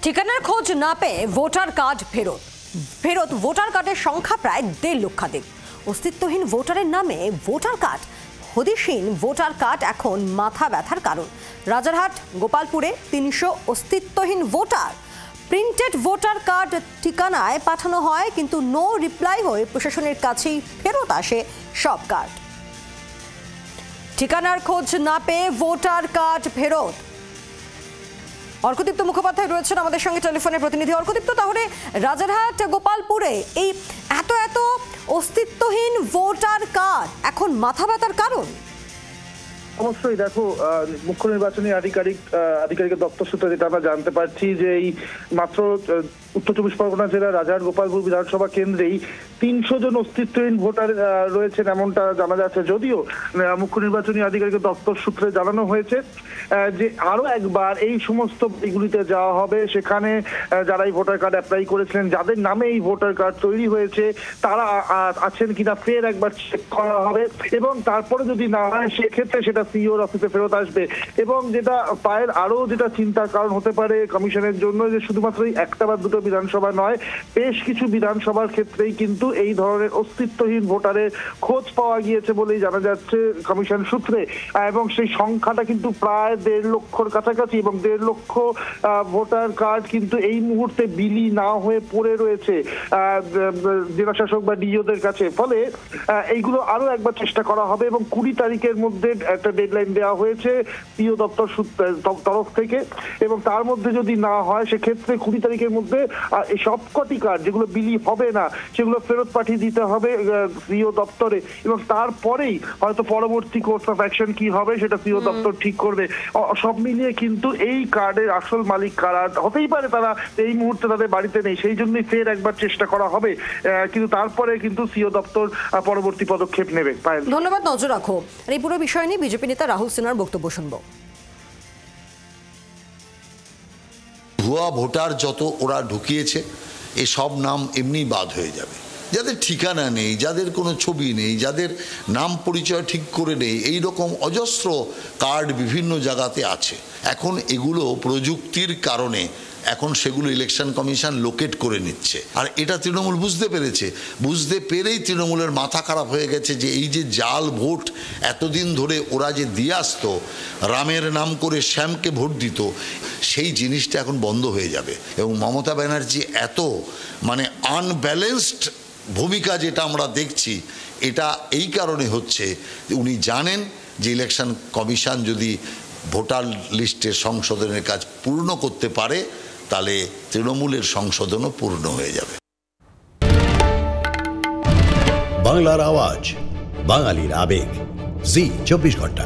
ঠিকানার খোঁজ না পেয়ে ভোটার কার্ড ফেরত ভোটার কার্ডের সংখ্যা প্রায় 1.5 লক্ষাধিক। অস্তিত্বহীন ভোটারের নামে ভোটার কার্ড, হদিশহীন ভোটার কার্ড এখন মাথা ব্যথার কারণ। রাজারহাট গোপালপুরে 300 অস্তিত্বহীন ভোটার। প্রিন্টেড ভোটার কার্ড ঠিকানায় পাঠানো হয়, কিন্তু নো রিপ্লাই হয়ে প্রশাসনের কাছেই ফেরত আসে সব কার্ড। ঠিকানার খোঁজ না পেয়ে ভোটার কার্ড ফেরত। অর্কদীপ্ত মুখোপাধ্যায় রয়েছেন আমাদের সঙ্গে, টেলিফোনে প্রতিনিধি। অর্কদীপ্ত, তাহলে রাজারহাট গোপালপুরে এই এত অস্তিত্বহীন ভোটার কার্ড এখন মাথা ব্যথার কারণ? অবশ্যই দেখো, মুখ্য নির্বাচনী আধিকারিকের দপ্তর সূত্রে যেটা আমরা জানতে পারছি যে এই মাত্র উত্তর চব্বিশ পরগনা জেলার রাজারহাট গোপালপুর বিধানসভা কেন্দ্রেই 300 জন অস্তিত্বহীন ভোটার রয়েছেন এমনটা জানা যাচ্ছে। যদিও মুখ্য নির্বাচনী আধিকারিকের দপ্তর সূত্রে জানানো হয়েছে যে আরো একবার এই সমস্ত বাড়িগুলিতে যাওয়া হবে, সেখানে যারা এই ভোটার কার্ড অ্যাপ্লাই করেছিলেন, যাদের নামে এই ভোটার কার্ড তৈরি হয়েছে, তারা আছেন কিনা ফের একবার চেক করা হবে, এবং তারপরে যদি না হয় সেক্ষেত্রে সেটা সিইওর অফিসে ফেরত আসবে। এবং যেটা পায়ের আরো যেটা চিন্তার কারণ হতে পারে কমিশনের জন্য, যে শুধুমাত্র একটা বা দুটো বিধানসভা নয়, বেশ কিছু বিধানসভার ক্ষেত্রেই কিন্তু এই ধরনের অস্তিত্বহীন ভোটারের খোঁজ পাওয়া গিয়েছে বলেই জানা যাচ্ছে কমিশন সূত্রে। এবং সেই সংখ্যাটা কিন্তু প্রায় 1.5 লক্ষর কাছাকাছি, এবং 1.5 লক্ষ ভোটার কার্ড কিন্তু এই মুহূর্তে বিলি না হয়ে পড়ে রয়েছে জেলা শাসক বা ডিওদের কাছে। ফলে এইগুলো আরো একবার চেষ্টা করা হবে, এবং 20 তারিখের মধ্যে একটা ডেডলাইন দেওয়া হয়েছে সিও দপ্তর তরফ থেকে, এবং তার মধ্যে যদি না হয় সেক্ষেত্রে 20 তারিখের মধ্যে এই সবকটি কার্ড যেগুলো বিলি হবে না সেগুলো ফেরত পাঠিয়ে দিতে হবে সিও দপ্তরে, এবং তারপরেই হয়তো পরবর্তী কোর্স অফ অ্যাকশন কি হবে সেটা সিও দপ্তর ঠিক করবে। সব মিলিয়ে কিন্তু এই কার্ডের আসল মালিক কারা, হতেই পারে তারা এই মুহূর্তে তাদের বাড়িতে নেই, সেই জন্যই ফের একবার চেষ্টা করা হবে, কিন্তু তারপরে কিন্তু সিও দপ্তর পরবর্তী পদক্ষেপ নেবে। ধন্যবাদ, নজর রাখো। এই পুরো বিষয় নিয়ে বিজেপি নেতা রাহুল সিনহার বক্তব্য শুনবো। ভুয়া ভোটার যত ওরা ঢুকিয়েছে, এসব নাম এমনি বাদ হয়ে যাবে। যাদের ঠিকানা নেই, যাদের কোনো ছবি নেই, যাদের নাম পরিচয় ঠিক করে নেই, এই রকম অজস্র কার্ড বিভিন্ন জায়গাতে আছে। এখন এগুলো প্রযুক্তির কারণে এখন সেগুলো ইলেকশন কমিশন লোকেট করে নিচ্ছে, আর এটা তৃণমূল বুঝতে পেরেছে। বুঝতে পেরেই তৃণমূলের মাথা খারাপ হয়ে গেছে যে এই যে জাল ভোট এতদিন ধরে ওরা যে দিয়ে আসতো, রামের নাম করে শ্যামকে ভোট দিত, সেই জিনিসটা এখন বন্ধ হয়ে যাবে। এবং মমতা ব্যানার্জি এত আনব্যালেন্সড ভূমিকা যেটা আমরা দেখছি, এটা এই কারণে হচ্ছে উনি জানেন যে ইলেকশন কমিশন যদি ভোটার লিস্টের সংশোধনের কাজ পূর্ণ করতে পারে, তাহলে তৃণমূলের সংশোধনও পূর্ণ হয়ে যাবে। বাংলার আওয়াজ, বাঙালির আবেগ, জি 24 ঘন্টা।